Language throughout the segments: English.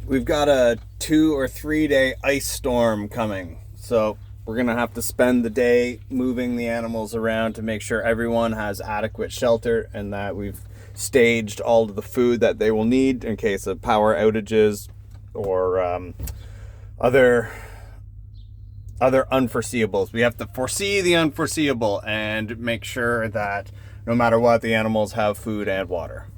We've got a 2 or 3 day ice storm coming. So we're going to have to spend the day moving the animals around to make sure everyone has adequate shelter and that we've staged all of the food that they will need in case of power outages or other unforeseeables. We have to foresee the unforeseeable and make sure that no matter what, the animals have food and water.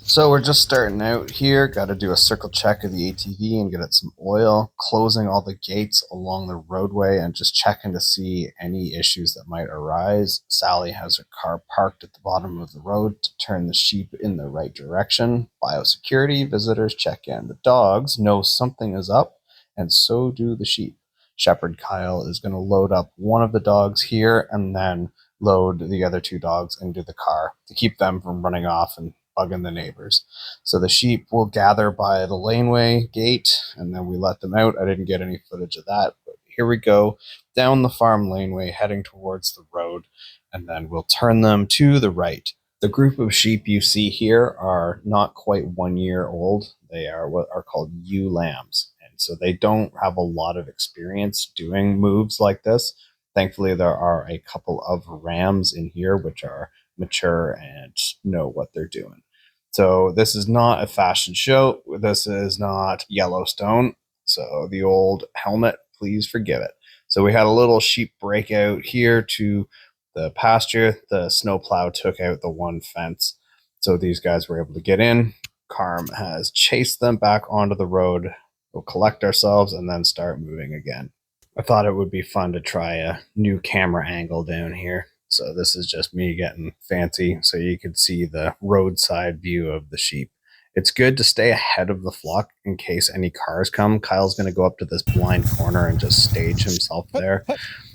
So we're just starting out here. Got to do a circle check of the ATV and get it some oil, closing all the gates along the roadway and just checking to see any issues that might arise. Sally has her car parked at the bottom of the road to turn the sheep in the right direction. Biosecurity visitors check in. The dogs know something is up, and so do the sheep. Shepherd Kyle is going to load up one of the dogs here and then load the other two dogs into the car to keep them from running off and bugging the neighbors. So the sheep will gather by the laneway gate and then we let them out. I didn't get any footage of that, but here we go down the farm laneway heading towards the road, and then we'll turn them to the right. The group of sheep you see here are not quite 1 year old. They are what are called ewe lambs. And so they don't have a lot of experience doing moves like this. Thankfully, there are a couple of rams in here which are mature and know what they're doing. So this is not a fashion show. This is not Yellowstone. So the old helmet, please forgive it. So we had a little sheep breakout here to the pasture. The snowplow took out the one fence. So these guys were able to get in. Carm has chased them back onto the road. We'll collect ourselves and then start moving again. I thought it would be fun to try a new camera angle down here. So this is just me getting fancy so you could see the roadside view of the sheep. It's good to stay ahead of the flock in case any cars come. Kyle's going to go up to this blind corner and just stage himself there.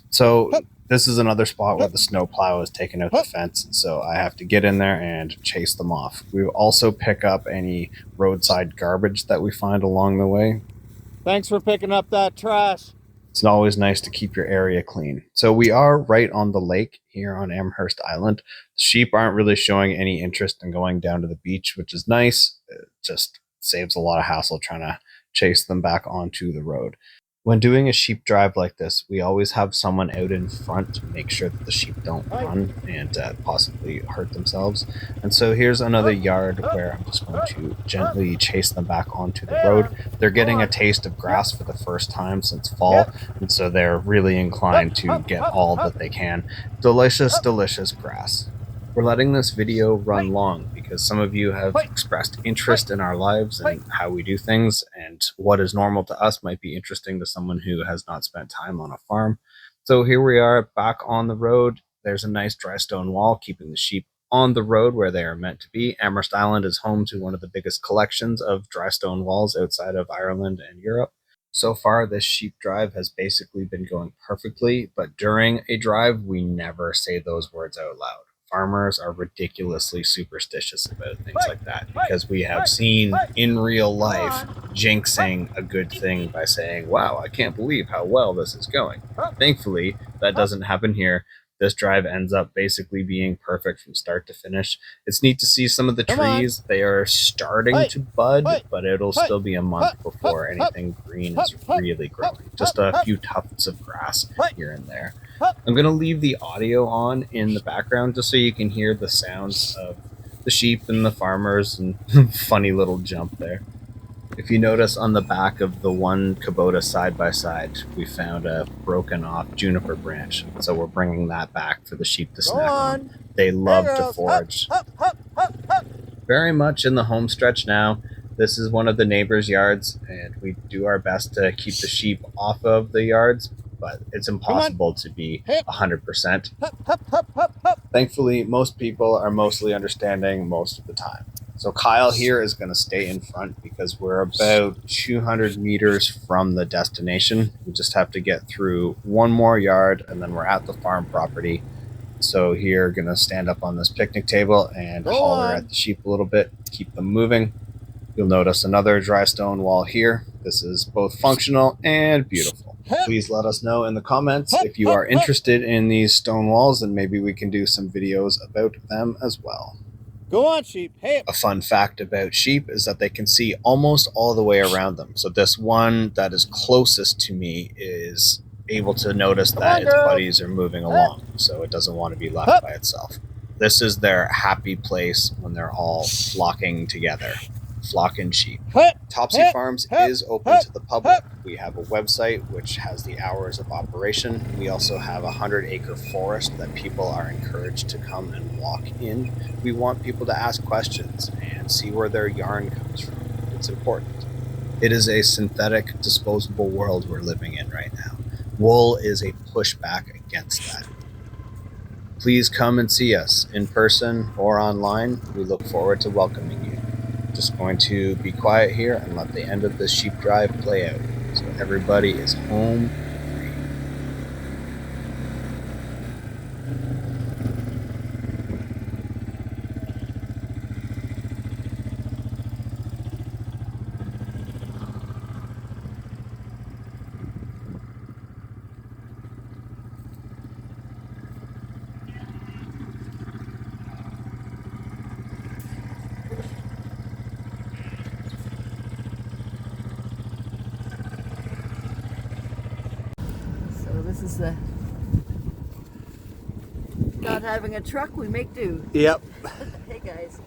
So this is another spot where the snowplow has taken out the fence, so I have to get in there and chase them off. We will also pick up any roadside garbage that we find along the way. Thanks for picking up that trash. It's always nice to keep your area clean. So we are right on the lake here on Amherst Island. The sheep aren't really showing any interest in going down to the beach, which is nice. It just saves a lot of hassle trying to chase them back onto the road. When doing a sheep drive like this, we always have someone out in front to make sure that the sheep don't run and possibly hurt themselves. And so here's another yard where I'm just going to gently chase them back onto the road. They're getting a taste of grass for the first time since fall, and so they're really inclined to get all that they can. Delicious, delicious grass. We're letting this video run long because some of you have expressed interest in our lives and how we do things, and what is normal to us might be interesting to someone who has not spent time on a farm. So here we are back on the road. There's a nice dry stone wall keeping the sheep on the road where they are meant to be. Amherst Island is home to one of the biggest collections of dry stone walls outside of Ireland and Europe. So far, this sheep drive has basically been going perfectly, but during a drive, we never say those words out loud. Farmers are ridiculously superstitious about things like that because we have seen in real life jinxing a good thing by saying, wow, I can't believe how well this is going. Thankfully, that doesn't happen here. This drive ends up basically being perfect from start to finish. It's neat to see some of the trees. They are starting to bud, but it'll still be a month before anything green is really growing. Just a few tufts of grass here and there. I'm going to leave the audio on in the background just so you can hear the sounds of the sheep and the farmers and funny little jump there. If you notice on the back of the one Kubota side-by-side, we found a broken off juniper branch. So we're bringing that back for the sheep to snack on. They love to forage. Very much in the home stretch now. This is one of the neighbors' yards, and we do our best to keep the sheep off of the yards, but it's impossible to be 100%. Thankfully, most people are mostly understanding most of the time. So Kyle here is going to stay in front because we're about 200 meters from the destination. We just have to get through one more yard and then we're at the farm property. So here, going to stand up on this picnic table and holler at the sheep a little bit, keep them moving. You'll notice another dry stone wall here. This is both functional and beautiful. Please let us know in the comments if you are interested in these stone walls, and maybe we can do some videos about them as well. Go on, sheep. Hey. A fun fact about sheep is that they can see almost all the way around them. So this one that is closest to me is able to notice that its buddies are moving along, so it doesn't want to be left by itself. This is their happy place when they're all flocking together. Flocking sheep. Topsy Farms is open to the public. We have a website which has the hours of operation. We also have a 100-acre forest that people are encouraged to come and walk in. We want people to ask questions and see where their yarn comes from. It's important. It is a synthetic, disposable world we're living in right now. Wool is a pushback against that. Please come and see us in person or online. We look forward to welcoming you. Just going to be quiet here and let the end of this sheep drive play out. So everybody is home. So this is the not having a truck, we make do. Yep. Hey guys.